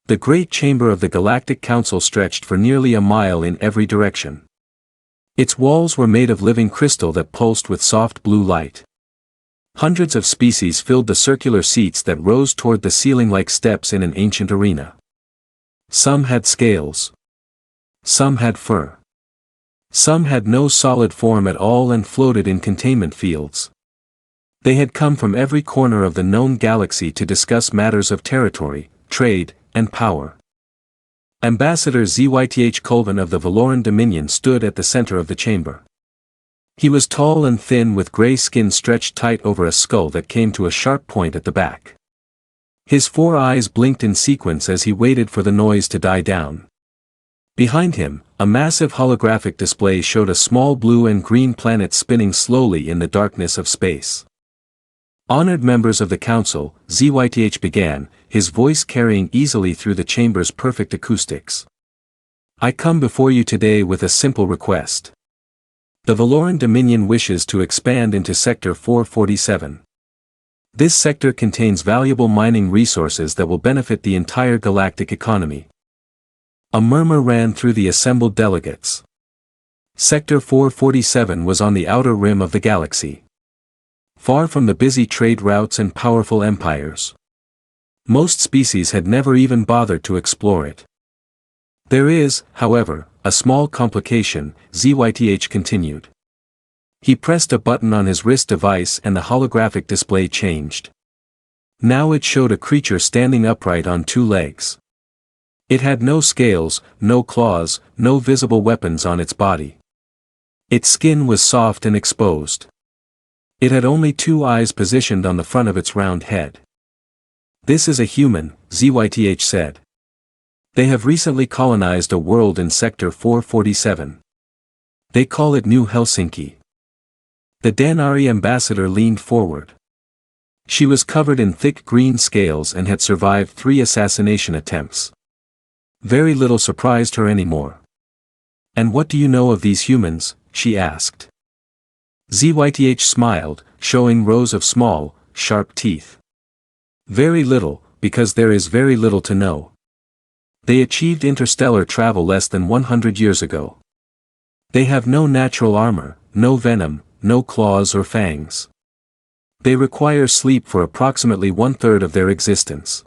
The great chamber of the Galactic Council stretched for nearly a mile in every direction. Its walls were made of living crystal that pulsed with soft blue light. Hundreds of species filled the circular seats that rose toward the ceiling like steps in an ancient arena. Some had scales. Some had fur. Some had no solid form at all and floated in containment fields. They had come from every corner of the known galaxy to discuss matters of territory, trade, and power. Ambassador Zyth Colvin of the Valoran Dominion stood at the center of the chamber. He was tall and thin with gray skin stretched tight over a skull that came to a sharp point at the back. His 4 eyes blinked in sequence as he waited for the noise to die down. Behind him, a massive holographic display showed a small blue and green planet spinning slowly in the darkness of space. Honored members of the council, Zyth began, his voice carrying easily through the chamber's perfect acoustics. I come before you today with a simple request. The Valoran Dominion wishes to expand into Sector 447. This sector contains valuable mining resources that will benefit the entire galactic economy. A murmur ran through the assembled delegates. Sector 447 was on the outer rim of the galaxy, far from the busy trade routes and powerful empires. Most species had never even bothered to explore it. There is, however, a small complication, Zyth continued. He pressed a button on his wrist device and the holographic display changed. Now it showed a creature standing upright on 2 legs. It had no scales, no claws, no visible weapons on its body. Its skin was soft and exposed. It had only 2 eyes positioned on the front of its round head. This is a human, Zyth said. They have recently colonized a world in Sector 447. They call it New Helsinki. The Danari ambassador leaned forward. She was covered in thick green scales and had survived 3 assassination attempts. Very little surprised her anymore. And what do you know of these humans? She asked. Zyth smiled, showing rows of small, sharp teeth. Very little, because there is very little to know. They achieved interstellar travel less than 100 years ago. They have no natural armor, no venom, no claws or fangs. They require sleep for approximately 1/3 of their existence.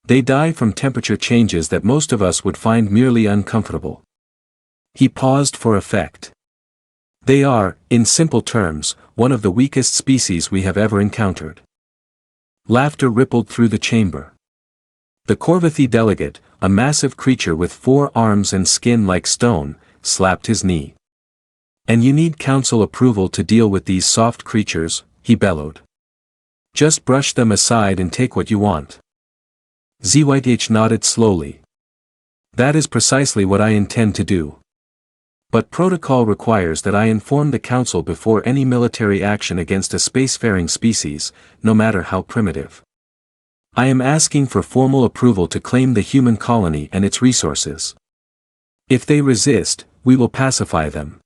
They die from temperature changes that most of us would find merely uncomfortable. He paused for effect. They are, in simple terms, one of the weakest species we have ever encountered. Laughter rippled through the chamber. The Korvathi delegate, a massive creature with 4 arms and skin like stone, slapped his knee. And you need council approval to deal with these soft creatures, he bellowed. Just brush them aside and take what you want. Zyth nodded slowly. That is precisely what I intend to do. But protocol requires that I inform the council before any military action against a spacefaring species, no matter how primitive. I am asking for formal approval to claim the human colony and its resources. If they resist, we will pacify them.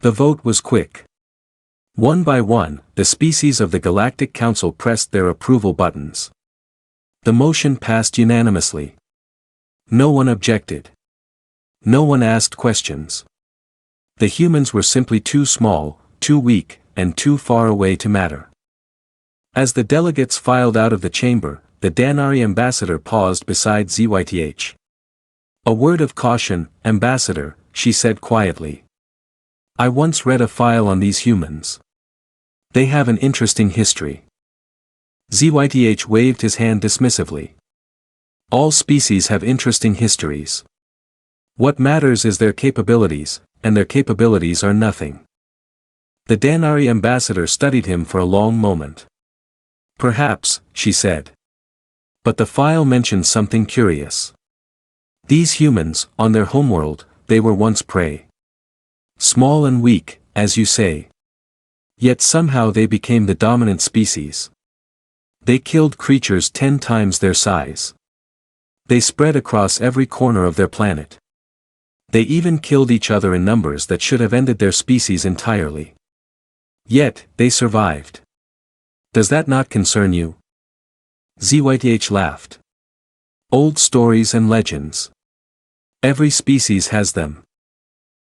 The vote was quick. One by one, the species of the Galactic Council pressed their approval buttons. The motion passed unanimously. No one objected. No one asked questions. The humans were simply too small, too weak, and too far away to matter. As the delegates filed out of the chamber, the Danari ambassador paused beside Zyth. A word of caution, ambassador, she said quietly. I once read a file on these humans. They have an interesting history. Zyth waved his hand dismissively. All species have interesting histories. What matters is their capabilities, and their capabilities are nothing. The Danari ambassador studied him for a long moment. Perhaps, she said. But the file mentions something curious. These humans, on their homeworld, they were once prey. Small and weak, as you say. Yet somehow they became the dominant species. They killed creatures 10 times their size. They spread across every corner of their planet. They even killed each other in numbers that should have ended their species entirely. Yet, they survived. Does that not concern you? Zyth laughed. Old stories and legends. Every species has them.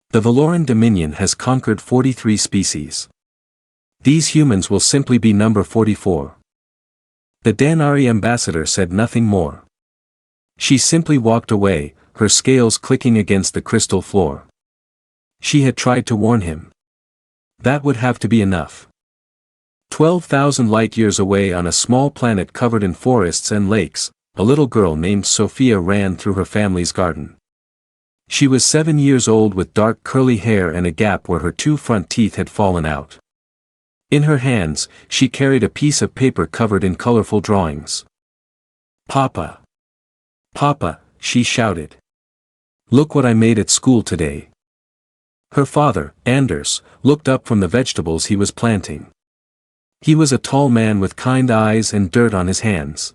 The Valoran Dominion has conquered 43 species. These humans will simply be number 44. The Danari ambassador said nothing more. She simply walked away, her scales clicking against the crystal floor. She had tried to warn him. That would have to be enough. 12,000 light-years away on a small planet covered in forests and lakes, a little girl named Sophia ran through her family's garden. She was 7 years old with dark curly hair and a gap where her 2 front teeth had fallen out. In her hands, she carried a piece of paper covered in colorful drawings. "Papa! Papa!" she shouted. "Look what I made at school today." Her father, Anders, looked up from the vegetables he was planting. He was a tall man with kind eyes and dirt on his hands.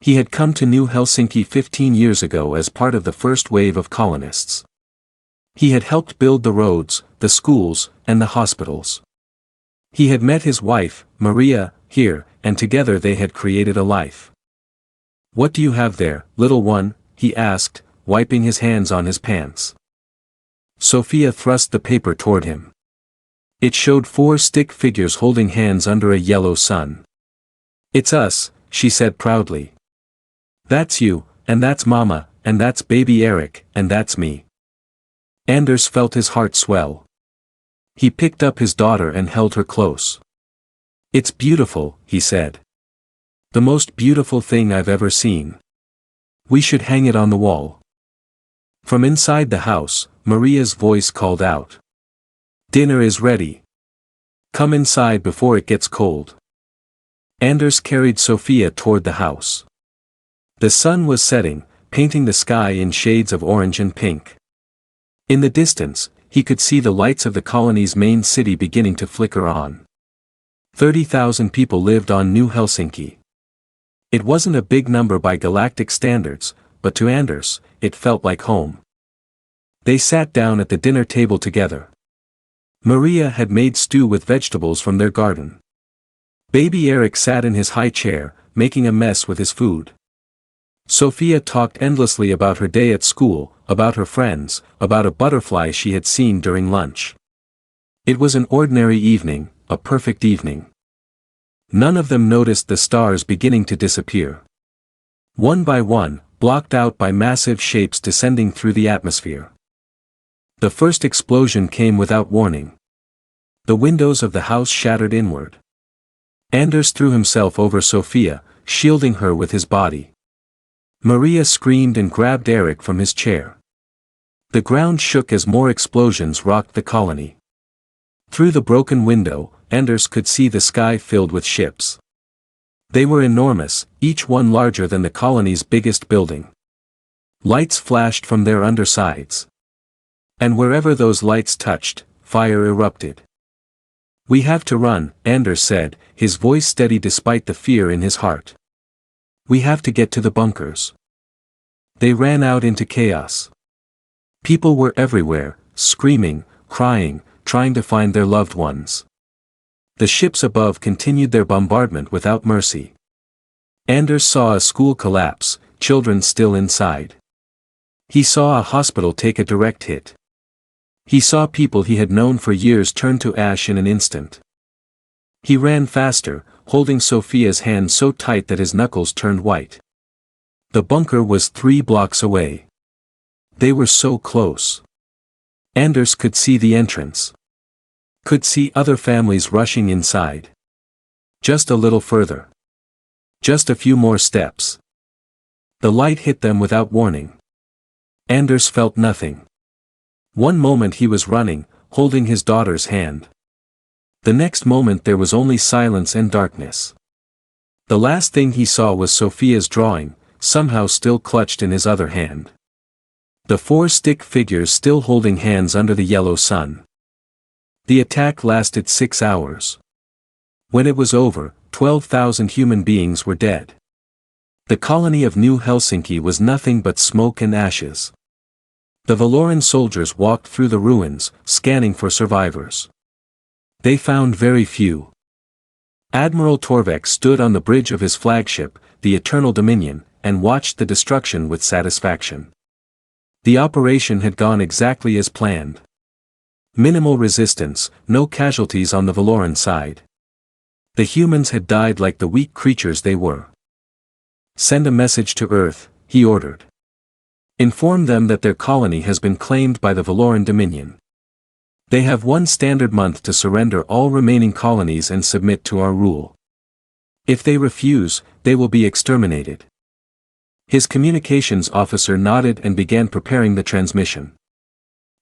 He had come to New Helsinki 15 years ago as part of the first wave of colonists. He had helped build the roads, the schools, and the hospitals. He had met his wife, Maria, here, and together they had created a life. "What do you have there, little one?" he asked, wiping his hands on his pants. Sophia thrust the paper toward him. It showed 4 stick figures holding hands under a yellow sun. "It's us," she said proudly. "That's you, and that's Mama, and that's baby Eric, and that's me." Anders felt his heart swell. He picked up his daughter and held her close. "It's beautiful," he said. "The most beautiful thing I've ever seen. We should hang it on the wall." From inside the house, Maria's voice called out. "Dinner is ready. Come inside before it gets cold." Anders carried Sophia toward the house. The sun was setting, painting the sky in shades of orange and pink. In the distance, he could see the lights of the colony's main city beginning to flicker on. 30,000 people lived on New Helsinki. It wasn't a big number by galactic standards, but to Anders, it felt like home. They sat down at the dinner table together. Maria had made stew with vegetables from their garden. Baby Eric sat in his high chair, making a mess with his food. Sophia talked endlessly about her day at school, about her friends, about a butterfly she had seen during lunch. It was an ordinary evening, a perfect evening. None of them noticed the stars beginning to disappear. One by one, blocked out by massive shapes descending through the atmosphere. The first explosion came without warning. The windows of the house shattered inward. Anders threw himself over Sophia, shielding her with his body. Maria screamed and grabbed Eric from his chair. The ground shook as more explosions rocked the colony. Through the broken window, Anders could see the sky filled with ships. They were enormous, each one larger than the colony's biggest building. Lights flashed from their undersides. And wherever those lights touched, fire erupted. "We have to run," Anders said, his voice steady despite the fear in his heart. "We have to get to the bunkers." They ran out into chaos. People were everywhere, screaming, crying, trying to find their loved ones. The ships above continued their bombardment without mercy. Anders saw a school collapse, children still inside. He saw a hospital take a direct hit. He saw people he had known for years turn to ash in an instant. He ran faster, holding Sophia's hand so tight that his knuckles turned white. The bunker was 3 blocks away. They were so close. Anders could see the entrance. Could see other families rushing inside. Just a little further. Just a few more steps. The light hit them without warning. Anders felt nothing. One moment he was running, holding his daughter's hand. The next moment there was only silence and darkness. The last thing he saw was Sophia's drawing, somehow still clutched in his other hand. The 4 stick figures still holding hands under the yellow sun. The attack lasted 6 hours. When it was over, 12,000 human beings were dead. The colony of New Helsinki was nothing but smoke and ashes. The Valoran soldiers walked through the ruins, scanning for survivors. They found very few. Admiral Torvek stood on the bridge of his flagship, the Eternal Dominion, and watched the destruction with satisfaction. The operation had gone exactly as planned. Minimal resistance, no casualties on the Valoran side. The humans had died like the weak creatures they were. Send a message to Earth, he ordered. Inform them that their colony has been claimed by the Valoran Dominion. They have 1 standard month to surrender all remaining colonies and submit to our rule. If they refuse, they will be exterminated. His communications officer nodded and began preparing the transmission.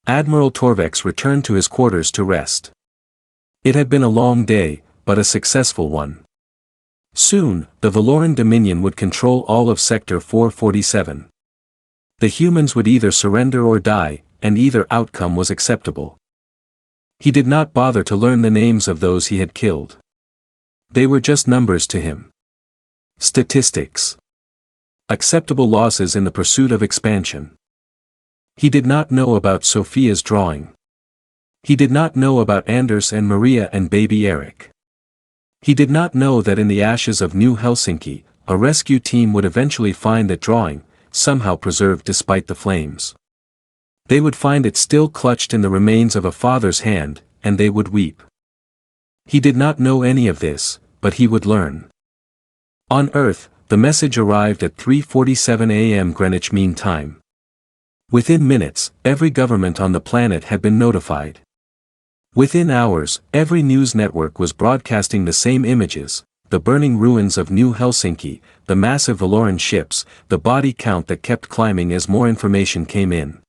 Admiral Torvex returned to his quarters to rest. It had been a long day, but a successful one. Soon, the Valoran Dominion would control all of Sector 447. The humans would either surrender or die, and either outcome was acceptable. He did not bother to learn the names of those he had killed. They were just numbers to him. Statistics. Acceptable losses in the pursuit of expansion. He did not know about Sophia's drawing. He did not know about Anders and Maria and baby Eric. He did not know that in the ashes of New Helsinki, a rescue team would eventually find that drawing, somehow preserved despite the flames. They would find it still clutched in the remains of a father's hand, and they would weep. He did not know any of this, but he would learn. On Earth, the message arrived at 3:47 a.m. Greenwich Mean Time. Within minutes, every government on the planet had been notified. Within hours, every news network was broadcasting the same images: the burning ruins of New Helsinki, the massive Valoran ships, the body count that kept climbing as more information came in.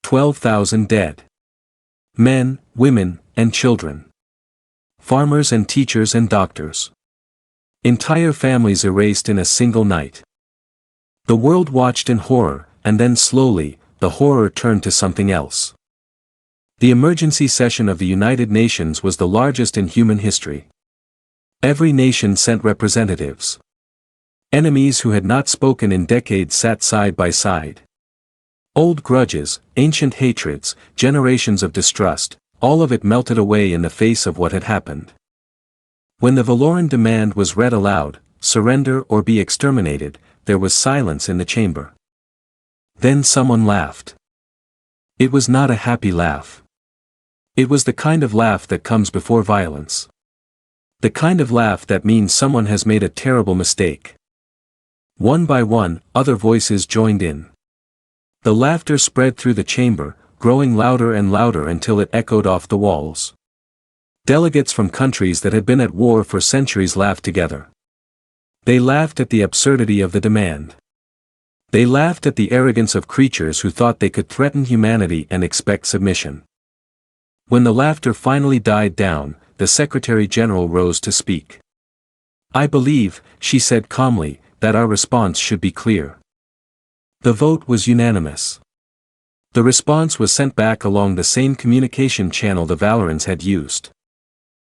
12,000 dead. Men, women, and children. Farmers and teachers and doctors. Entire families erased in a single night. The world watched in horror, and then slowly, the horror turned to something else. The emergency session of the United Nations was the largest in human history. Every nation sent representatives. Enemies who had not spoken in decades sat side by side. Old grudges, ancient hatreds, generations of distrust, all of it melted away in the face of what had happened. When the Valoran demand was read aloud, surrender or be exterminated, there was silence in the chamber. Then someone laughed. It was not a happy laugh. It was the kind of laugh that comes before violence. The kind of laugh that means someone has made a terrible mistake. One by one, other voices joined in. The laughter spread through the chamber, growing louder and louder until it echoed off the walls. Delegates from countries that had been at war for centuries laughed together. They laughed at the absurdity of the demand. They laughed at the arrogance of creatures who thought they could threaten humanity and expect submission. When the laughter finally died down, the Secretary General rose to speak. "I believe," she said calmly, "that our response should be clear." The vote was unanimous. The response was sent back along the same communication channel the Valorans had used.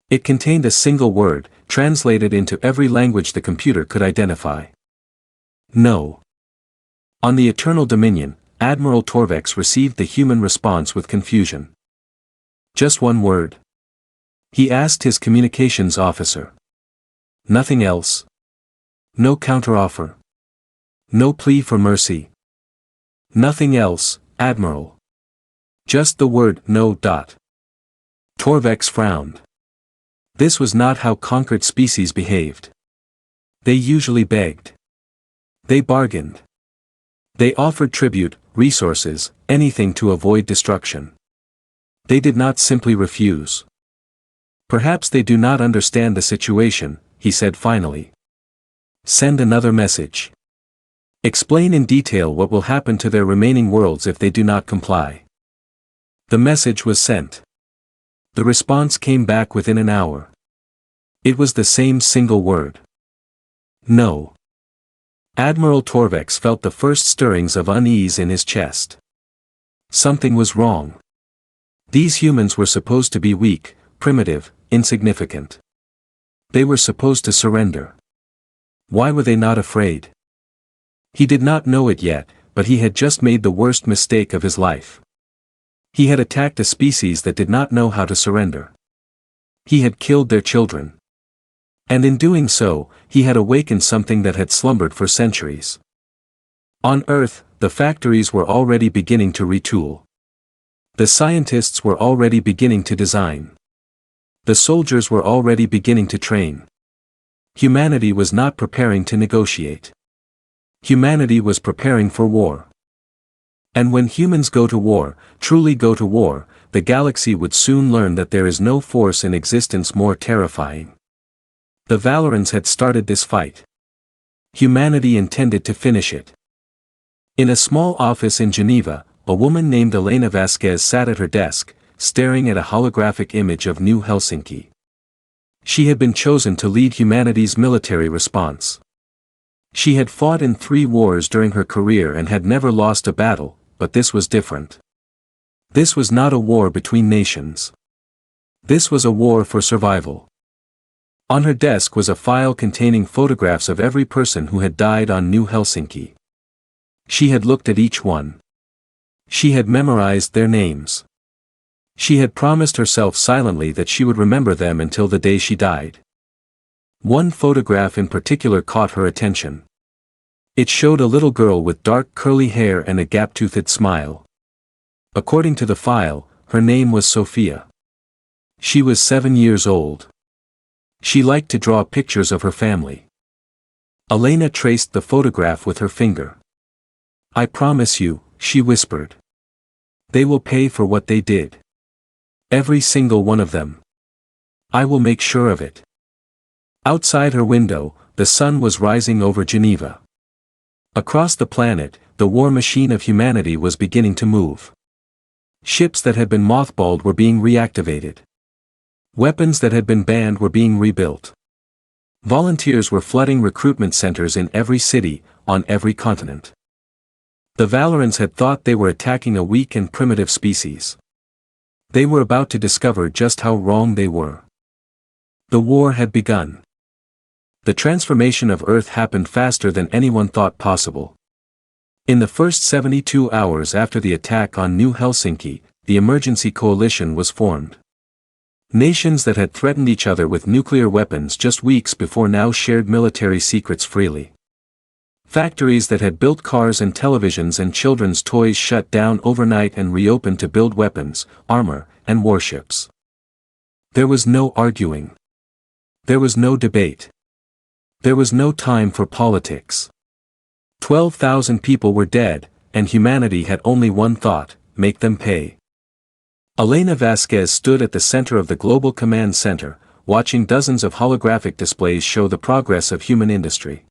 It contained a single word, translated into every language the computer could identify. No. On the Eternal Dominion, Admiral Torvex received the human response with confusion. Just one word. He asked his communications officer. Nothing else. No counteroffer. No plea for mercy. Nothing else, Admiral. Just the word no. Torvex frowned. This was not how conquered species behaved. They usually begged. They bargained. They offered tribute, resources, anything to avoid destruction. They did not simply refuse. "Perhaps they do not understand the situation," he said finally. "Send another message. Explain in detail what will happen to their remaining worlds if they do not comply." The message was sent. The response came back within an hour. It was the same single word. No. Admiral Torvex felt the first stirrings of unease in his chest. Something was wrong. These humans were supposed to be weak, primitive, insignificant. They were supposed to surrender. Why were they not afraid? He did not know it yet, but he had just made the worst mistake of his life. He had attacked a species that did not know how to surrender. He had killed their children. And in doing so, he had awakened something that had slumbered for centuries. On Earth, the factories were already beginning to retool. The scientists were already beginning to design. The soldiers were already beginning to train. Humanity was not preparing to negotiate. Humanity was preparing for war. And when humans go to war, truly go to war, the galaxy would soon learn that there is no force in existence more terrifying. The Valorans had started this fight. Humanity intended to finish it. In a small office in Geneva, a woman named Elena Vasquez sat at her desk, staring at a holographic image of New Helsinki. She had been chosen to lead humanity's military response. She had fought in 3 wars during her career and had never lost a battle, but this was different. This was not a war between nations. This was a war for survival. On her desk was a file containing photographs of every person who had died on New Helsinki. She had looked at each one. She had memorized their names. She had promised herself silently that she would remember them until the day she died. One photograph in particular caught her attention. It showed a little girl with dark curly hair and a gap-toothed smile. According to the file, her name was Sophia. She was 7 years old. She liked to draw pictures of her family. Elena traced the photograph with her finger. "I promise you," she whispered. "They will pay for what they did. Every single one of them. I will make sure of it." Outside her window, the sun was rising over Geneva. Across the planet, the war machine of humanity was beginning to move. Ships that had been mothballed were being reactivated. Weapons that had been banned were being rebuilt. Volunteers were flooding recruitment centers in every city, on every continent. The Valorans had thought they were attacking a weak and primitive species. They were about to discover just how wrong they were. The war had begun. The transformation of Earth happened faster than anyone thought possible. In the first 72 hours after the attack on New Helsinki, the emergency coalition was formed. Nations that had threatened each other with nuclear weapons just weeks before now shared military secrets freely. Factories that had built cars and televisions and children's toys shut down overnight and reopened to build weapons, armor, and warships. There was no arguing. There was no debate. There was no time for politics. 12,000 people were dead, and humanity had only one thought: make them pay. Elena Vasquez stood at the center of the Global Command Center, watching dozens of holographic displays show the progress of human industry.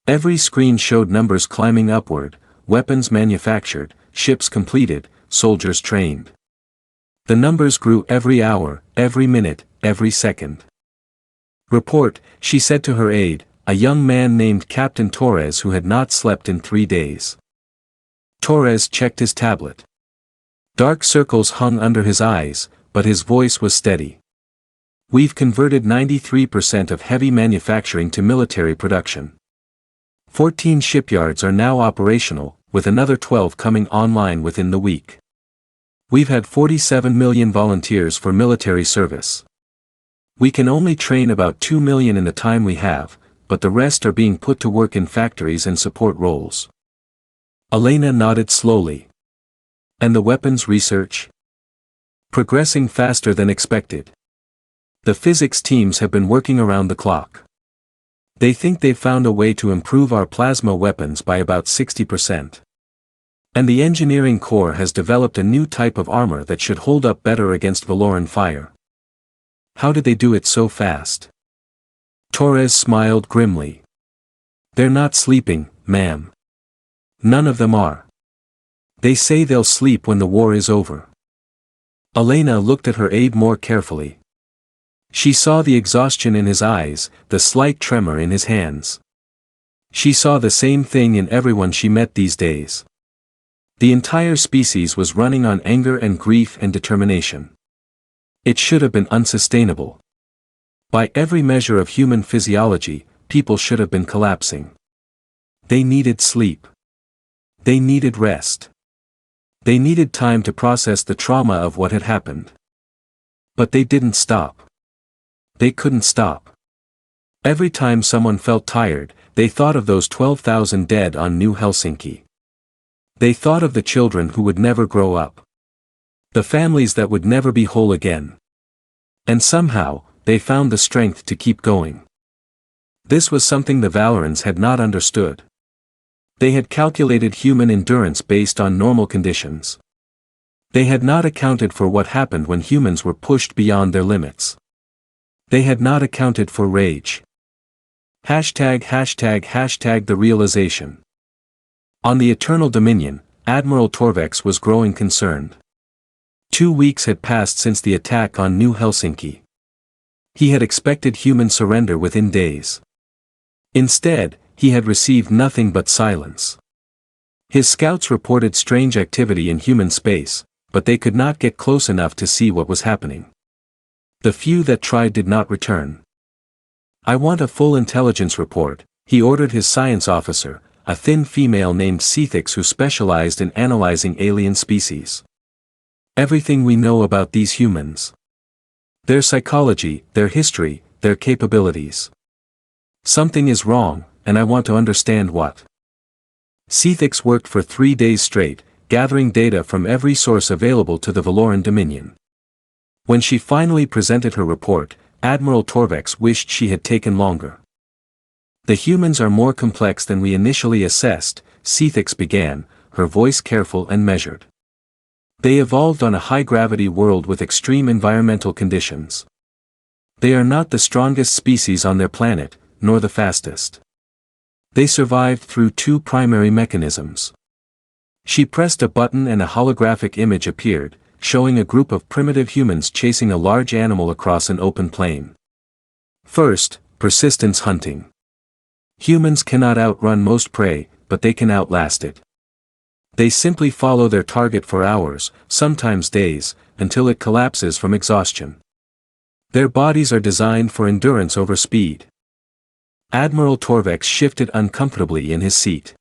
Every screen showed numbers climbing upward: weapons manufactured, ships completed, soldiers trained. The numbers grew every hour, every minute, every second. "Report," she said to her aide, a young man named Captain Torres who had not slept in 3 days. Torres checked his tablet. Dark circles hung under his eyes, but his voice was steady. "We've converted 93% of heavy manufacturing to military production. 14 shipyards are now operational, with another 12 coming online within the week. We've had 47 million volunteers for military service. We can only train about 2 million in the time we have, but the rest are being put to work in factories and support roles." Elena nodded slowly. "And the weapons research?" "Progressing faster than expected. The physics teams have been working around the clock. They think they've found a way to improve our plasma weapons by about 60%. And the engineering core has developed a new type of armor that should hold up better against Valoran fire." "How did they do it so fast?" Torres smiled grimly. "They're not sleeping, ma'am. None of them are. They say they'll sleep when the war is over." Elena looked at her aide more carefully. She saw the exhaustion in his eyes, the slight tremor in his hands. She saw the same thing in everyone she met these days. The entire species was running on anger and grief and determination. It should have been unsustainable. By every measure of human physiology, people should have been collapsing. They needed sleep. They needed rest. They needed time to process the trauma of what had happened. But they didn't stop. They couldn't stop. Every time someone felt tired, they thought of those 12,000 dead on New Helsinki. They thought of the children who would never grow up. The families that would never be whole again. And somehow, they found the strength to keep going. This was something the Valorans had not understood. They had calculated human endurance based on normal conditions. They had not accounted for what happened when humans were pushed beyond their limits. They had not accounted for rage. ###the realization. On the Eternal Dominion, Admiral Torvex was growing concerned. 2 weeks had passed since the attack on New Helsinki. He had expected human surrender within days. Instead, he had received nothing but silence. His scouts reported strange activity in human space, but they could not get close enough to see what was happening. The few that tried did not return. "I want a full intelligence report," he ordered his science officer, a thin female named Cethix who specialized in analyzing alien species. "Everything we know about these humans. Their psychology, their history, their capabilities. Something is wrong, and I want to understand what." Cethix worked for 3 days straight, gathering data from every source available to the Valoran Dominion. When she finally presented her report, Admiral Torvex wished she had taken longer. "The humans are more complex than we initially assessed," Cethix began, her voice careful and measured. "They evolved on a high-gravity world with extreme environmental conditions. They are not the strongest species on their planet, nor the fastest. They survived through 2 primary mechanisms." She pressed a button and a holographic image appeared, showing a group of primitive humans chasing a large animal across an open plain. First, persistence hunting. Humans cannot outrun most prey, but they can outlast it. They simply follow their target for hours, sometimes days, until it collapses from exhaustion. Their bodies are designed for endurance over speed. Admiral Torvex shifted uncomfortably in his seat.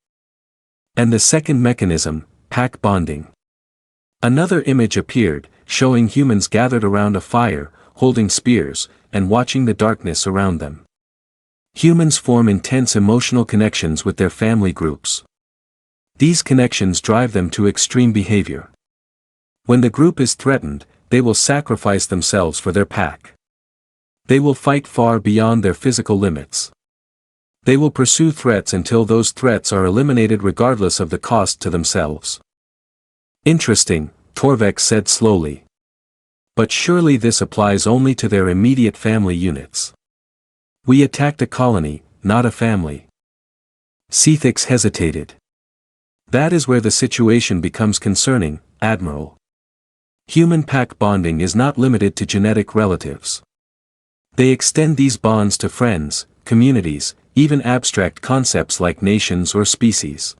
And the second mechanism, pack bonding. Another image appeared, showing humans gathered around a fire, holding spears, and watching the darkness around them. Humans form intense emotional connections with their family groups. These connections drive them to extreme behavior. When the group is threatened, they will sacrifice themselves for their pack. They will fight far beyond their physical limits. They will pursue threats until those threats are eliminated regardless of the cost to themselves. "Interesting," Torvex said slowly. "But surely this applies only to their immediate family units. We attacked a colony, not a family." Cethix hesitated. "That is where the situation becomes concerning, Admiral. Human pack bonding is not limited to genetic relatives. They extend these bonds to friends, communities, even abstract concepts like nations or species.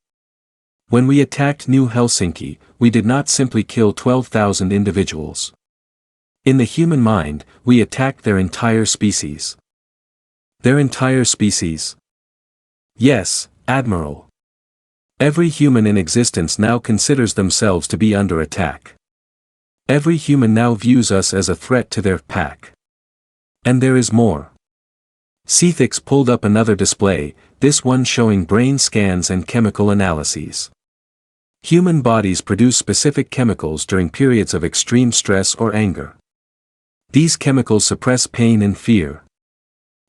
When we attacked New Helsinki, we did not simply kill 12,000 individuals. In the human mind, we attacked their entire species." "Their entire species?" "Yes, Admiral. Every human in existence now considers themselves to be under attack. Every human now views us as a threat to their pack. And there is more." Cethix pulled up another display, this one showing brain scans and chemical analyses. Human bodies produce specific chemicals during periods of extreme stress or anger. These chemicals suppress pain and fear.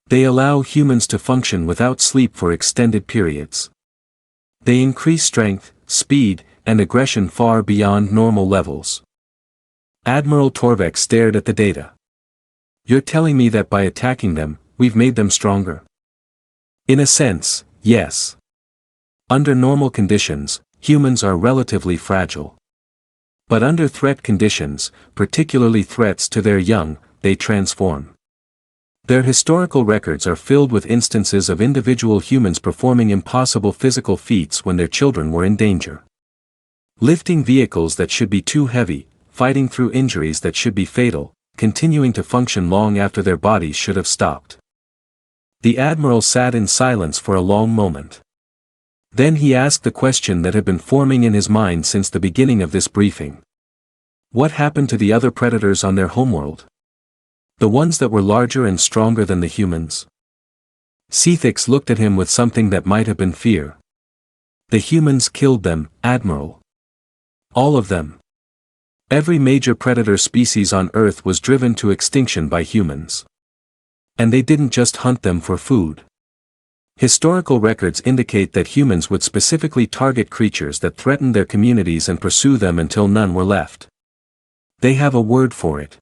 They allow humans to function without sleep for extended periods. They increase strength, speed, and aggression far beyond normal levels. Admiral Torvex stared at the data. "You're telling me that by attacking them, we've made them stronger?" "In a sense, yes. Under normal conditions, humans are relatively fragile. But under threat conditions, particularly threats to their young, they transform. Their historical records are filled with instances of individual humans performing impossible physical feats when their children were in danger. Lifting vehicles that should be too heavy, fighting through injuries that should be fatal, continuing to function long after their bodies should have stopped." The Admiral sat in silence for a long moment. Then he asked the question that had been forming in his mind since the beginning of this briefing. What happened to the other predators on their homeworld? The ones that were larger and stronger than the humans? Sci looked at him with something that might have been fear. The humans killed them, Admiral. All of them. Every major predator species on Earth was driven to extinction by humans. And they didn't just hunt them for food. Historical records indicate that humans would specifically target creatures that threatened their communities and pursue them until none were left. They have a word for it.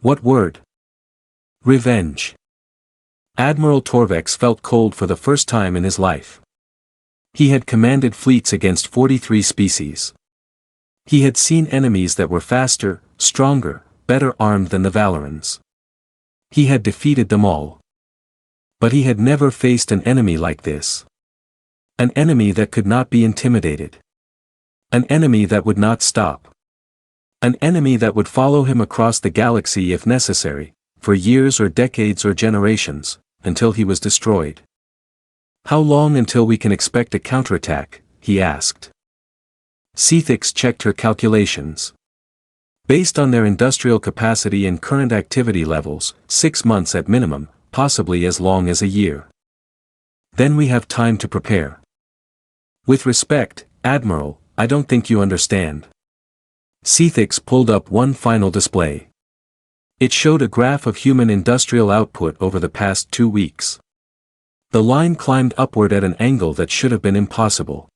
What word? Revenge. Admiral Torvex felt cold for the first time in his life. He had commanded fleets against 43 species. He had seen enemies that were faster, stronger, better armed than the Valorans. He had defeated them all. But he had never faced an enemy like this. An enemy that could not be intimidated. An enemy that would not stop. An enemy that would follow him across the galaxy if necessary, for years or decades or generations, until he was destroyed. How long until we can expect a counterattack? He asked. Sci checked her calculations. Based on their industrial capacity and current activity levels, 6 months at minimum, possibly as long as a year. Then we have time to prepare. With respect, Admiral, I don't think you understand. Sci pulled up one final display. It showed a graph of human industrial output over the past 2 weeks. The line climbed upward at an angle that should have been impossible.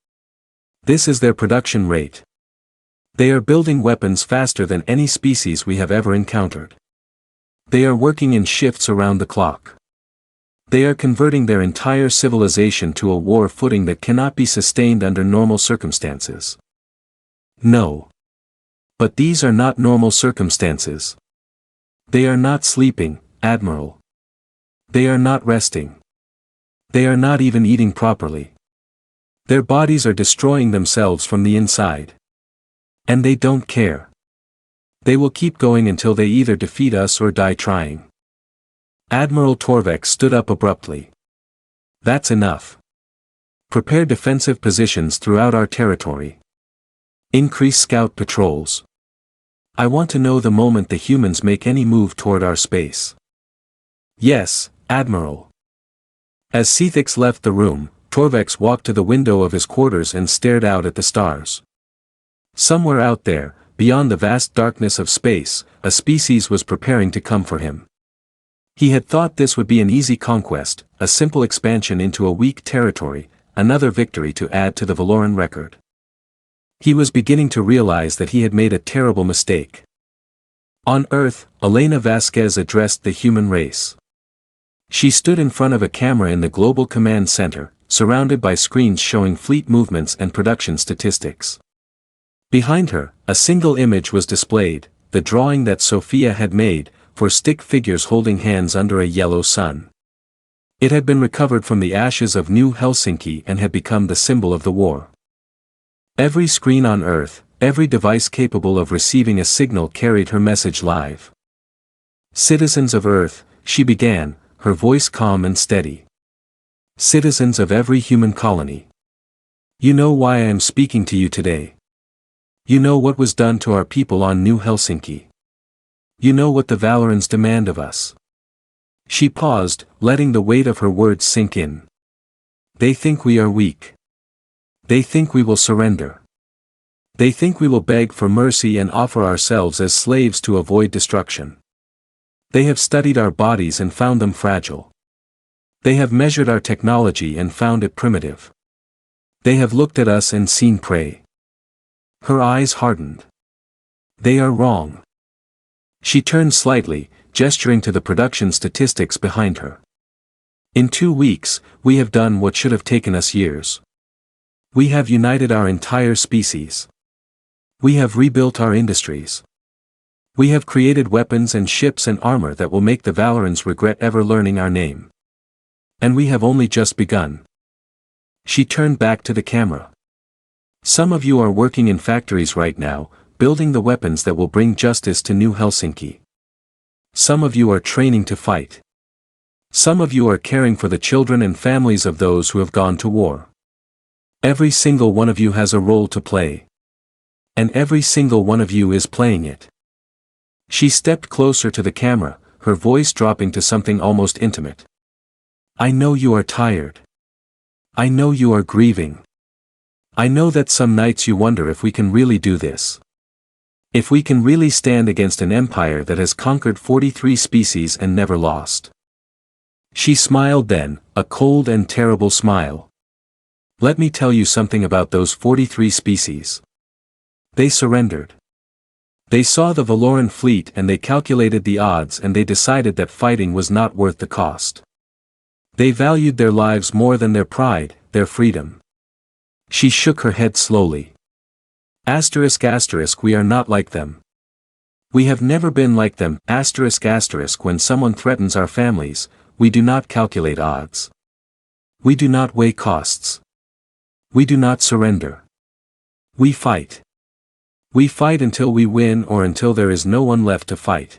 This is their production rate. They are building weapons faster than any species we have ever encountered. They are working in shifts around the clock. They are converting their entire civilization to a war footing that cannot be sustained under normal circumstances. No. But these are not normal circumstances. They are not sleeping, Admiral. They are not resting. They are not even eating properly. Their bodies are destroying themselves from the inside. And they don't care. They will keep going until they either defeat us or die trying. Admiral Torvex stood up abruptly. That's enough. Prepare defensive positions throughout our territory. Increase scout patrols. I want to know the moment the humans make any move toward our space. Yes, Admiral. As Sci left the room, Torvex walked to the window of his quarters and stared out at the stars. Somewhere out there, beyond the vast darkness of space, a species was preparing to come for him. He had thought this would be an easy conquest, a simple expansion into a weak territory, another victory to add to the Valoran record. He was beginning to realize that he had made a terrible mistake. On Earth, Elena Vasquez addressed the human race. She stood in front of a camera in the Global Command Center, surrounded by screens showing fleet movements and production statistics. Behind her, a single image was displayed, the drawing that Sophia had made, for stick figures holding hands under a yellow sun. It had been recovered from the ashes of New Helsinki and had become the symbol of the war. Every screen on Earth, every device capable of receiving a signal carried her message live. Citizens of Earth, she began, her voice calm and steady. Citizens of every human colony. You know why I am speaking to you today. You know what was done to our people on New Helsinki. You know what the Valorans demand of us. She paused, letting the weight of her words sink in. They think we are weak. They think we will surrender. They think we will beg for mercy and offer ourselves as slaves to avoid destruction. They have studied our bodies and found them fragile. They have measured our technology and found it primitive. They have looked at us and seen prey. Her eyes hardened. They are wrong. She turned slightly, gesturing to the production statistics behind her. In 2 weeks, we have done what should have taken us years. We have united our entire species. We have rebuilt our industries. We have created weapons and ships and armor that will make the Valorans regret ever learning our name. And we have only just begun. She turned back to the camera. Some of you are working in factories right now, building the weapons that will bring justice to New Helsinki. Some of you are training to fight. Some of you are caring for the children and families of those who have gone to war. Every single one of you has a role to play. And every single one of you is playing it. She stepped closer to the camera, her voice dropping to something almost intimate. I know you are tired. I know you are grieving. I know that some nights you wonder if we can really do this. If we can really stand against an empire that has conquered 43 species and never lost. She smiled then, a cold and terrible smile. Let me tell you something about those 43 species. They surrendered. They saw the Valoran fleet and they calculated the odds and they decided that fighting was not worth the cost. They valued their lives more than their pride, their freedom. She shook her head slowly. Asterisk asterisk, we are not like them. We have never been like them, asterisk asterisk, when someone threatens our families, we do not calculate odds. We do not weigh costs. We do not surrender. We fight. We fight until we win or until there is no one left to fight.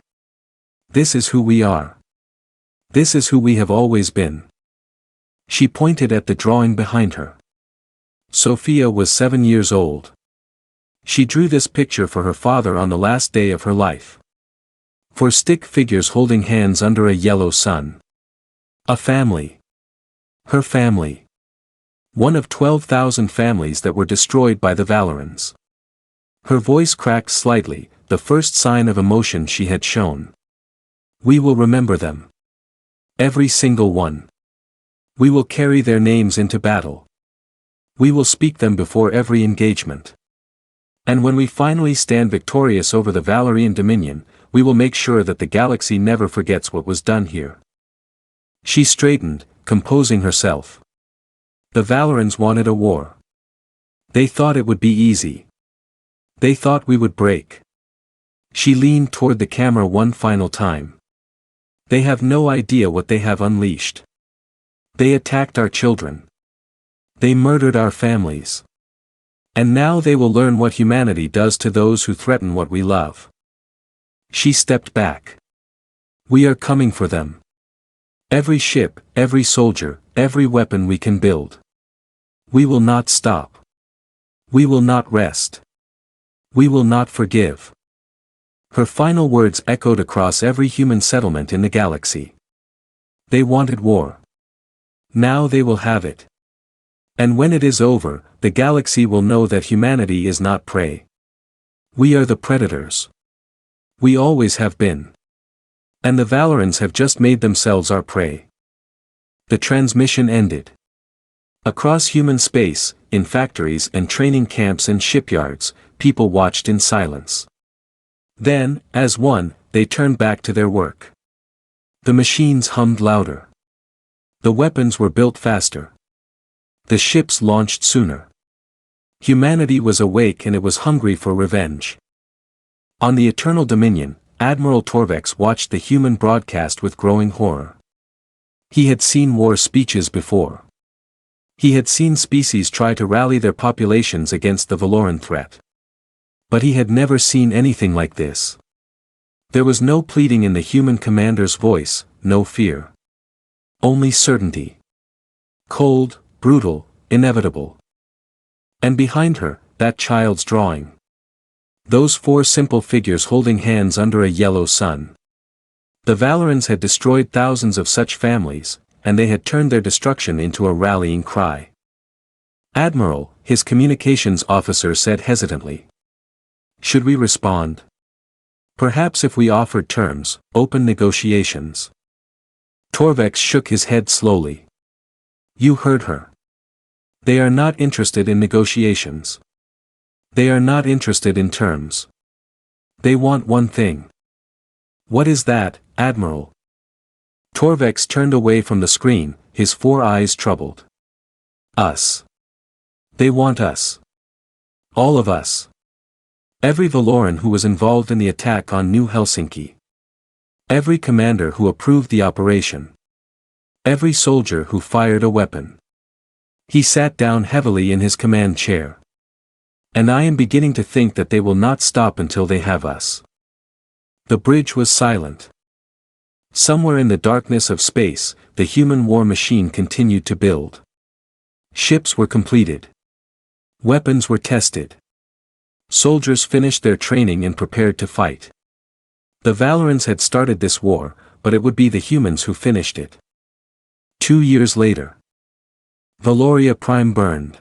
This is who we are. This is who we have always been. She pointed at the drawing behind her. Sophia was 7 years old. She drew this picture for her father on the last day of her life. 4 stick figures holding hands under a yellow sun. A family. Her family. One of 12,000 families that were destroyed by the Valorans. Her voice cracked slightly, the first sign of emotion she had shown. We will remember them. Every single one. We will carry their names into battle. We will speak them before every engagement. And when we finally stand victorious over the Valorian Dominion, we will make sure that the galaxy never forgets what was done here. She straightened, composing herself. The Valorans wanted a war. They thought it would be easy. They thought we would break. She leaned toward the camera one final time. They have no idea what they have unleashed. They attacked our children. They murdered our families. And now they will learn what humanity does to those who threaten what we love. She stepped back. We are coming for them. Every ship, every soldier, every weapon we can build. We will not stop. We will not rest. We will not forgive. Her final words echoed across every human settlement in the galaxy. They wanted war. Now they will have it. And when it is over, the galaxy will know that humanity is not prey. We are the predators. We always have been. And the Valorans have just made themselves our prey. The transmission ended. Across human space, in factories and training camps and shipyards, people watched in silence. Then, as one, they turned back to their work. The machines hummed louder. The weapons were built faster. The ships launched sooner. Humanity was awake and it was hungry for revenge. On the Eternal Dominion, Admiral Torvex watched the human broadcast with growing horror. He had seen war speeches before. He had seen species try to rally their populations against the Valoran threat. But he had never seen anything like this. There was no pleading in the human commander's voice, no fear. Only certainty. Cold, brutal, inevitable. And behind her, that child's drawing. Those 4 simple figures holding hands under a yellow sun. The Valorans had destroyed thousands of such families, and they had turned their destruction into a rallying cry. Admiral, his communications officer said hesitantly. Should we respond? Perhaps if we offered terms, open negotiations. Torvex shook his head slowly. You heard her. They are not interested in negotiations. They are not interested in terms. They want one thing. What is that, Admiral? Torvex turned away from the screen, his 4 eyes troubled. Us. They want us. All of us. Every Valoran who was involved in the attack on New Helsinki. Every commander who approved the operation. Every soldier who fired a weapon. He sat down heavily in his command chair. And I am beginning to think that they will not stop until they have us. The bridge was silent. Somewhere in the darkness of space, the human war machine continued to build. Ships were completed. Weapons were tested. Soldiers finished their training and prepared to fight. The Valorans had started this war, but it would be the humans who finished it. 2 years later. Valoria Prime burned.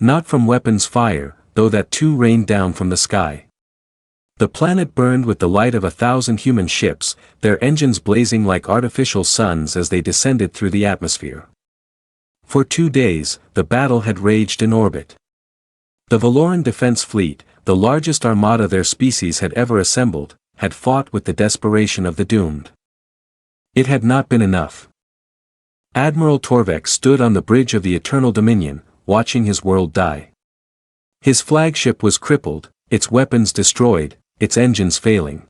Not from weapons fire, though that too rained down from the sky. The planet burned with the light of 1,000 human ships, their engines blazing like artificial suns as they descended through the atmosphere. For 2 days, the battle had raged in orbit. The Valoran Defense Fleet, the largest armada their species had ever assembled, had fought with the desperation of the doomed. It had not been enough. Admiral Torvex stood on the bridge of the Eternal Dominion, watching his world die. His flagship was crippled, its weapons destroyed, its engines failing.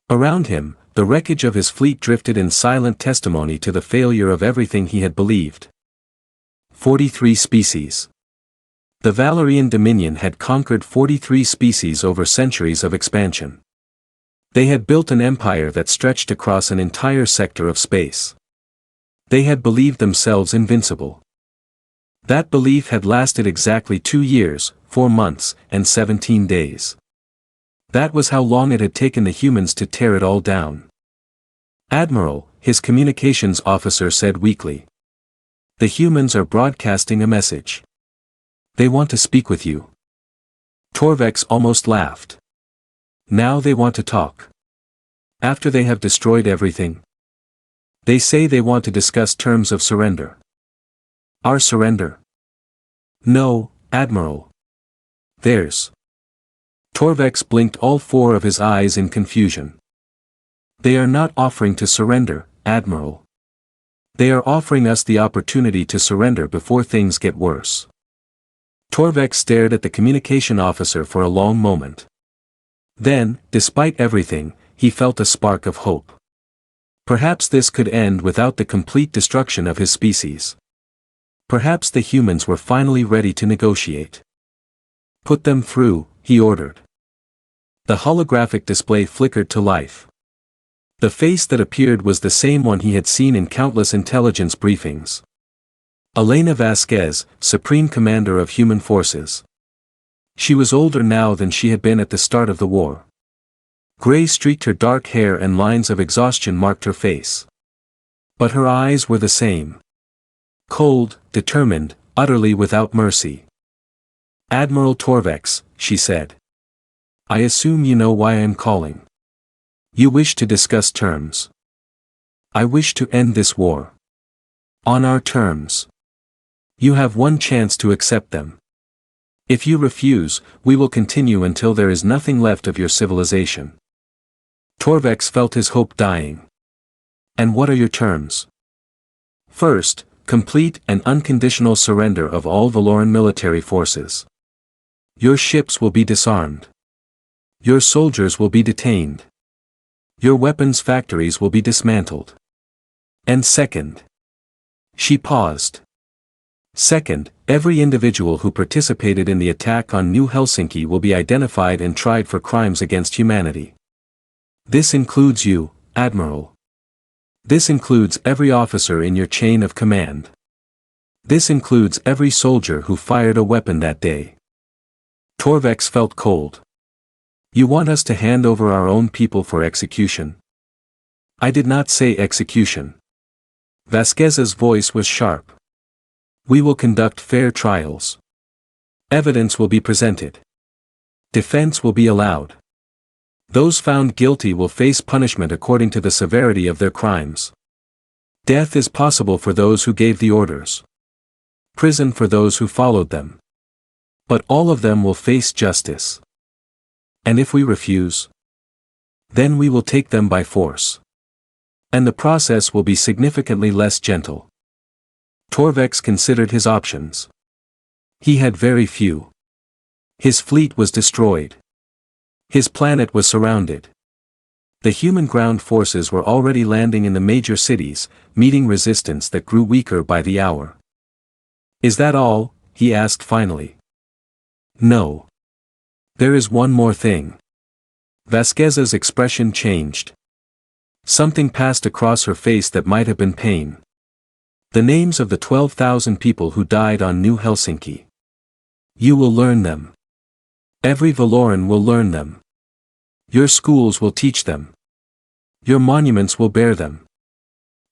Around him, the wreckage of his fleet drifted in silent testimony to the failure of everything he had believed. 43 species. The Valorian Dominion had conquered 43 species over centuries of expansion. They had built an empire that stretched across an entire sector of space. They had believed themselves invincible. That belief had lasted exactly 2 years, 4 months, and 17 days. That was how long it had taken the humans to tear it all down. "Admiral," his communications officer said weakly. "The humans are broadcasting a message. They want to speak with you." Torvex almost laughed. "Now they want to talk. After they have destroyed everything. They say they want to discuss terms of surrender." "Our surrender?" "No, Admiral. Theirs." Torvex blinked all 4 of his eyes in confusion. "They are not offering to surrender, Admiral. They are offering us the opportunity to surrender before things get worse." Torvex stared at the communication officer for a long moment. Then, despite everything, he felt a spark of hope. Perhaps this could end without the complete destruction of his species. Perhaps the humans were finally ready to negotiate. "Put them through," he ordered. The holographic display flickered to life. The face that appeared was the same one he had seen in countless intelligence briefings. Elena Vasquez, Supreme Commander of Human Forces. She was older now than she had been at the start of the war. Gray streaked her dark hair and lines of exhaustion marked her face. But her eyes were the same. Cold, determined, utterly without mercy. "Admiral Torvex," she said. "I assume you know why I am calling. You wish to discuss terms. I wish to end this war. On our terms. You have one chance to accept them. If you refuse, we will continue until there is nothing left of your civilization." Torvex felt his hope dying. "And what are your terms?" "First, complete and unconditional surrender of all Valoran military forces. Your ships will be disarmed. Your soldiers will be detained. Your weapons factories will be dismantled. And second." She paused. "Second, every individual who participated in the attack on New Helsinki will be identified and tried for crimes against humanity. This includes you, Admiral. This includes every officer in your chain of command. This includes every soldier who fired a weapon that day." Torvex felt cold. "You want us to hand over our own people for execution?" "I did not say execution." Vasquez's voice was sharp. "We will conduct fair trials. Evidence will be presented. Defense will be allowed. Those found guilty will face punishment according to the severity of their crimes. Death is possible for those who gave the orders. Prison for those who followed them. But all of them will face justice. And if we refuse, then we will take them by force. And the process will be significantly less gentle." Torvex considered his options. He had very few. His fleet was destroyed. His planet was surrounded. The human ground forces were already landing in the major cities, meeting resistance that grew weaker by the hour. "Is that all?" he asked finally. "No. There is one more thing." Vasquez's expression changed. Something passed across her face that might have been pain. "The names of the 12,000 people who died on New Helsinki. You will learn them. Every Valoran will learn them. Your schools will teach them. Your monuments will bear them.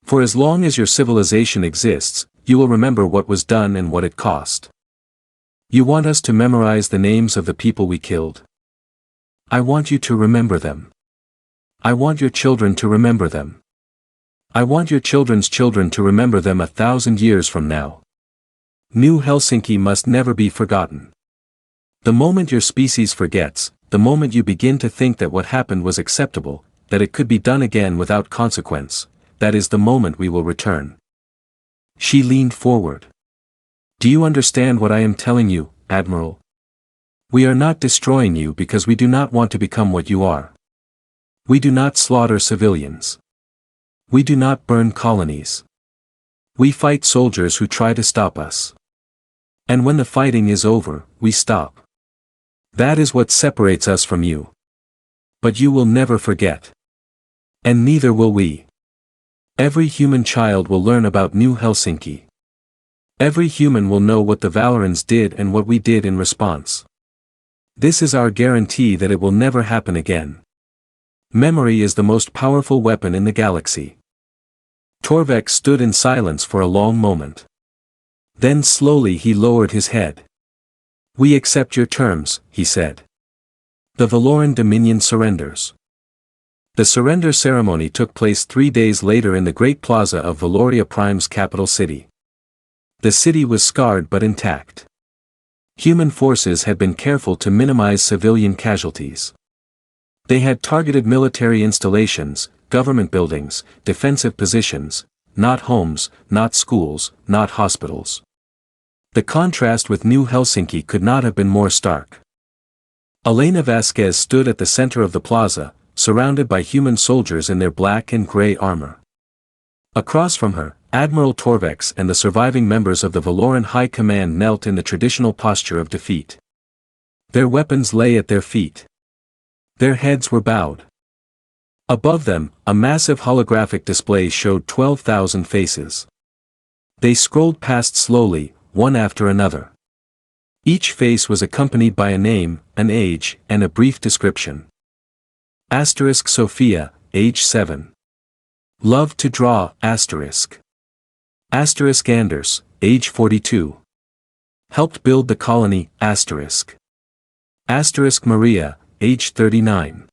For as long as your civilization exists, you will remember what was done and what it cost. You want us to memorize the names of the people we killed? I want you to remember them. I want your children to remember them. I want your children's children to remember them 1,000 years from now. New Helsinki must never be forgotten. The moment your species forgets, the moment you begin to think that what happened was acceptable, that it could be done again without consequence, that is the moment we will return. She leaned forward. Do you understand what I am telling you, Admiral? We are not destroying you because we do not want to become what you are. We do not slaughter civilians. We do not burn colonies. We fight soldiers who try to stop us. And when the fighting is over, we stop. That is what separates us from you. But you will never forget. And neither will we. Every human child will learn about New Helsinki. Every human will know what the Valorans did and what we did in response. This is our guarantee that it will never happen again. Memory is the most powerful weapon in the galaxy. Torvex stood in silence for a long moment. Then slowly he lowered his head. We accept your terms, he said. The Valoran Dominion surrenders. The surrender ceremony took place 3 days later in the Great Plaza of Valoria Prime's capital city. The city was scarred but intact. Human forces had been careful to minimize civilian casualties. They had targeted military installations, government buildings, defensive positions, not homes, not schools, not hospitals. The contrast with New Helsinki could not have been more stark. Elena Vasquez stood at the center of the plaza, surrounded by human soldiers in their black and gray armor. Across from her, Admiral Torvex and the surviving members of the Valoran High Command knelt in the traditional posture of defeat. Their weapons lay at their feet. Their heads were bowed. Above them, a massive holographic display showed 12,000 faces. They scrolled past slowly, one after another. Each face was accompanied by a name, an age, and a brief description. Asterisk Sophia, age 7. Loved to draw, asterisk. Asterisk Anders, age 42. Helped build the colony, asterisk. Asterisk Maria, age 39.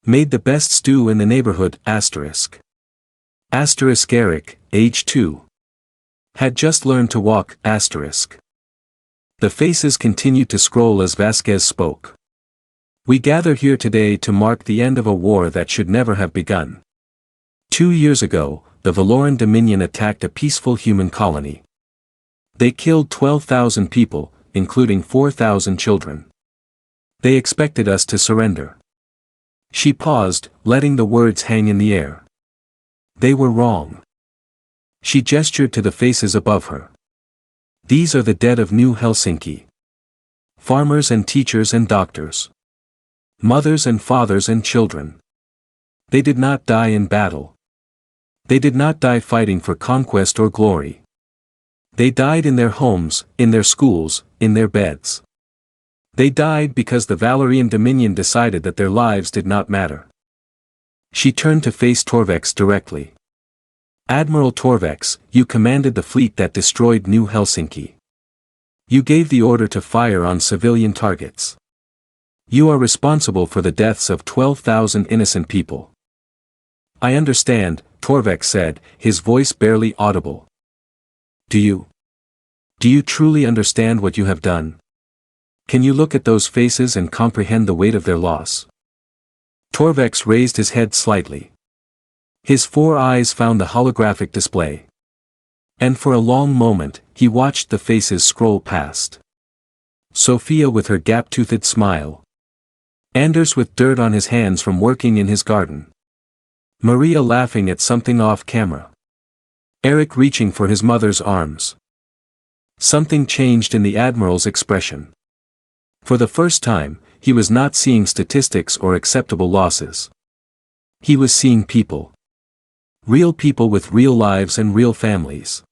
Made the best stew in the neighborhood, asterisk. Asterisk Eric, age 2. Had just learned to walk, asterisk. The faces continued to scroll as Vasquez spoke. We gather here today to mark the end of a war that should never have begun. 2 years ago, the Valoran Dominion attacked a peaceful human colony. They killed 12,000 people, including 4,000 children. They expected us to surrender. She paused, letting the words hang in the air. They were wrong. She gestured to the faces above her. These are the dead of New Helsinki. Farmers and teachers and doctors. Mothers and fathers and children. They did not die in battle. They did not die fighting for conquest or glory. They died in their homes, in their schools, in their beds. They died because the Valorian Dominion decided that their lives did not matter. She turned to face Torvex directly. Admiral Torvex, you commanded the fleet that destroyed New Helsinki. You gave the order to fire on civilian targets. You are responsible for the deaths of 12,000 innocent people. I understand, Torvex said, his voice barely audible. Do you truly understand what you have done? Can you look at those faces and comprehend the weight of their loss? Torvex raised his head slightly. His 4 eyes found the holographic display. And for a long moment, he watched the faces scroll past. Sophia with her gap-toothed smile. Anders with dirt on his hands from working in his garden. Maria laughing at something off camera. Eric reaching for his mother's arms. Something changed in the Admiral's expression. For the first time, he was not seeing statistics or acceptable losses. He was seeing people. Real people with real lives and real families.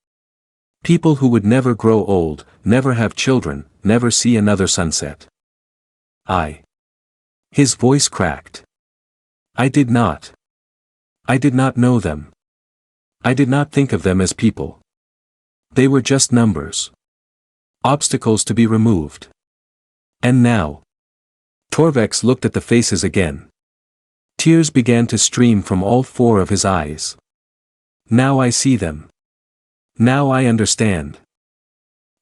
People who would never grow old, never have children, never see another sunset. His voice cracked. I did not know them. I did not think of them as people. They were just numbers. Obstacles to be removed. And now. Torvex looked at the faces again. Tears began to stream from all four of his eyes. Now I see them. Now I understand.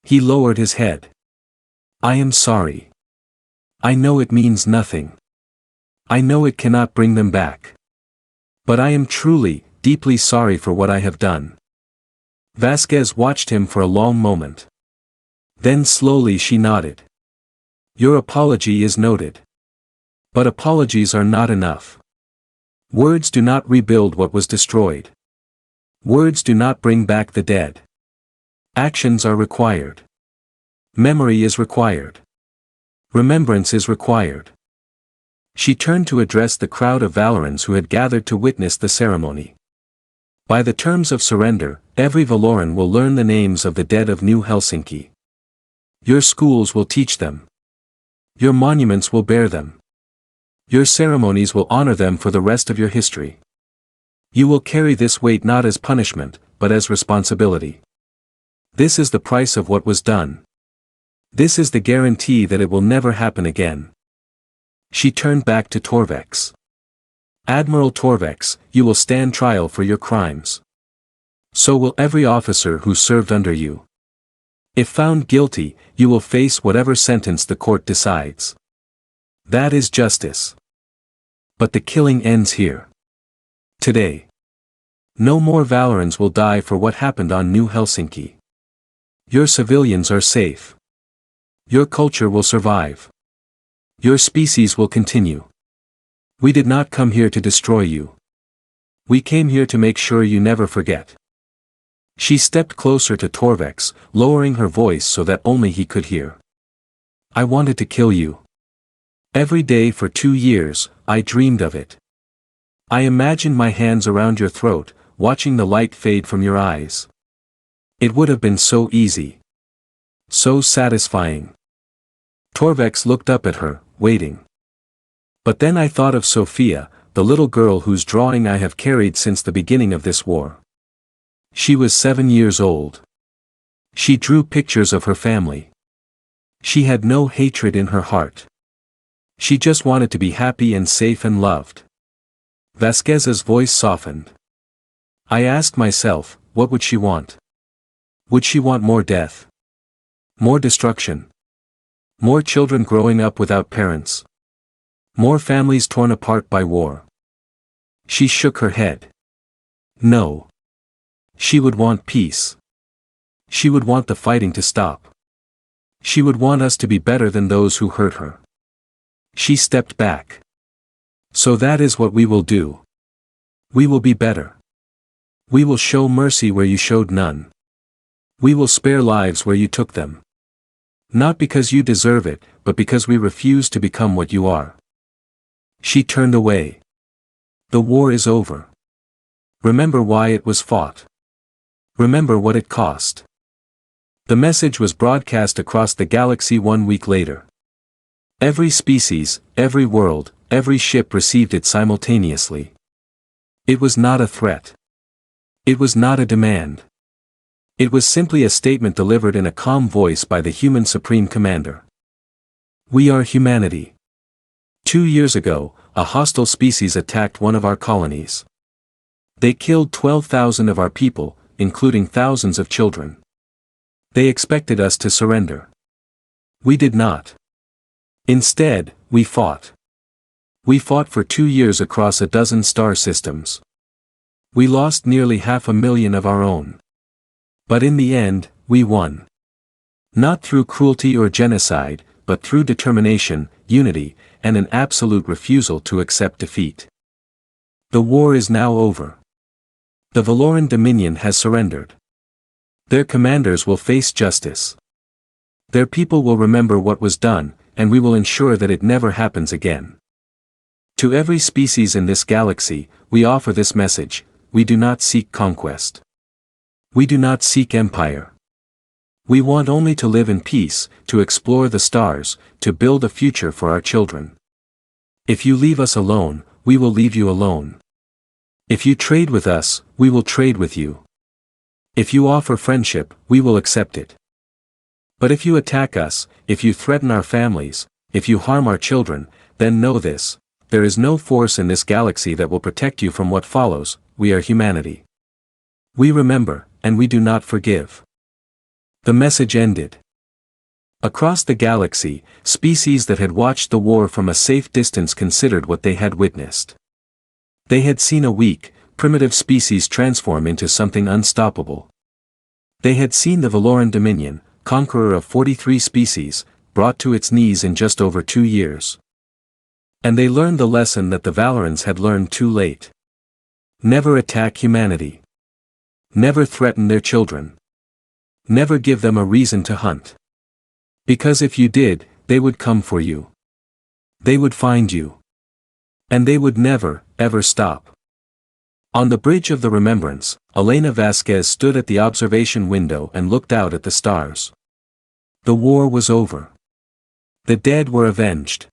He lowered his head. I am sorry. I know it means nothing. I know it cannot bring them back. But I am truly, deeply sorry for what I have done. Vasquez watched him for a long moment. Then slowly she nodded. Your apology is noted. But apologies are not enough. Words do not rebuild what was destroyed. Words do not bring back the dead. Actions are required. Memory is required. Remembrance is required. She turned to address the crowd of Valorans who had gathered to witness the ceremony. By the terms of surrender, every Valoran will learn the names of the dead of New Helsinki. Your schools will teach them. Your monuments will bear them. Your ceremonies will honor them for the rest of your history. You will carry this weight not as punishment, but as responsibility. This is the price of what was done. This is the guarantee that it will never happen again. She turned back to Torvex. Admiral Torvex, you will stand trial for your crimes. So will every officer who served under you. If found guilty, you will face whatever sentence the court decides. That is justice. But the killing ends here. Today. No more Valorans will die for what happened on New Helsinki. Your civilians are safe. Your culture will survive. Your species will continue. We did not come here to destroy you. We came here to make sure you never forget. She stepped closer to Torvex, lowering her voice so that only he could hear. I wanted to kill you. Every day for 2 years, I dreamed of it. I imagined my hands around your throat, watching the light fade from your eyes. It would have been so easy. So satisfying. Torvex looked up at her, waiting. But then I thought of Sophia, the little girl whose drawing I have carried since the beginning of this war. She was 7 years old. She drew pictures of her family. She had no hatred in her heart. She just wanted to be happy and safe and loved. Vasquez's voice softened. I asked myself, what would she want? Would she want more death? More destruction? More children growing up without parents? More families torn apart by war? She shook her head. No. She would want peace. She would want the fighting to stop. She would want us to be better than those who hurt her. She stepped back. So that is what we will do. We will be better. We will show mercy where you showed none. We will spare lives where you took them. Not because you deserve it, but because we refuse to become what you are. She turned away. The war is over. Remember why it was fought. Remember what it cost. The message was broadcast across the galaxy 1 week later. Every species, every world, every ship received it simultaneously. It was not a threat. It was not a demand. It was simply a statement delivered in a calm voice by the human Supreme Commander. We are humanity. 2 years ago, a hostile species attacked one of our colonies. They killed 12,000 of our people, including thousands of children. They expected us to surrender. We did not. Instead, we fought. We fought for 2 years across a dozen star systems. We lost nearly 500,000 of our own. But in the end, we won. Not through cruelty or genocide, but through determination, unity, and an absolute refusal to accept defeat. The war is now over. The Valoran Dominion has surrendered. Their commanders will face justice. Their people will remember what was done, and we will ensure that it never happens again. To every species in this galaxy, we offer this message: we do not seek conquest. We do not seek empire. We want only to live in peace, to explore the stars, to build a future for our children. If you leave us alone, we will leave you alone. If you trade with us, we will trade with you. If you offer friendship, we will accept it. But if you attack us, if you threaten our families, if you harm our children, then know this: there is no force in this galaxy that will protect you from what follows. We are humanity. We remember, and we do not forgive. The message ended. Across the galaxy, species that had watched the war from a safe distance considered what they had witnessed. They had seen a weak, primitive species transform into something unstoppable. They had seen the Valoran Dominion, conqueror of 43 species, brought to its knees in just over 2 years. And they learned the lesson that the Valorans had learned too late. Never attack humanity. Never threaten their children. Never give them a reason to hunt. Because if you did, they would come for you. They would find you. And they would never, ever stop. On the bridge of the Remembrance, Elena Vasquez stood at the observation window and looked out at the stars. The war was over. The dead were avenged.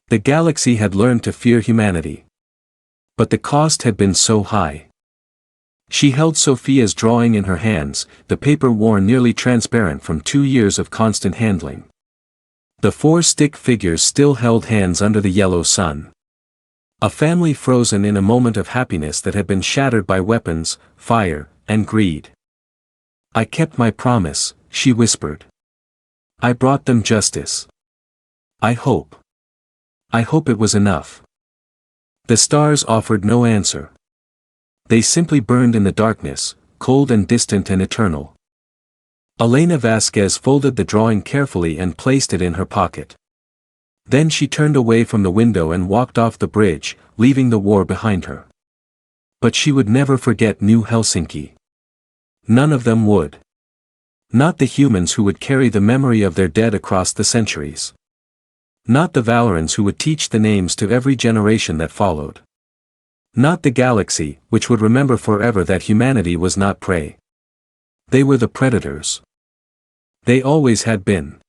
The galaxy had learned to fear humanity. But the cost had been so high. She held Sophia's drawing in her hands, the paper worn nearly transparent from 2 years of constant handling. The 4 stick figures still held hands under the yellow sun. A family frozen in a moment of happiness that had been shattered by weapons, fire, and greed. I kept my promise, she whispered. I brought them justice. I hope it was enough. The stars offered no answer. They simply burned in the darkness, cold and distant and eternal. Elena Vasquez folded the drawing carefully and placed it in her pocket. Then she turned away from the window and walked off the bridge, leaving the war behind her. But she would never forget New Helsinki. None of them would. Not the humans who would carry the memory of their dead across the centuries. Not the Valorans who would teach the names to every generation that followed. Not the galaxy, which would remember forever that humanity was not prey. They were the predators. They always had been.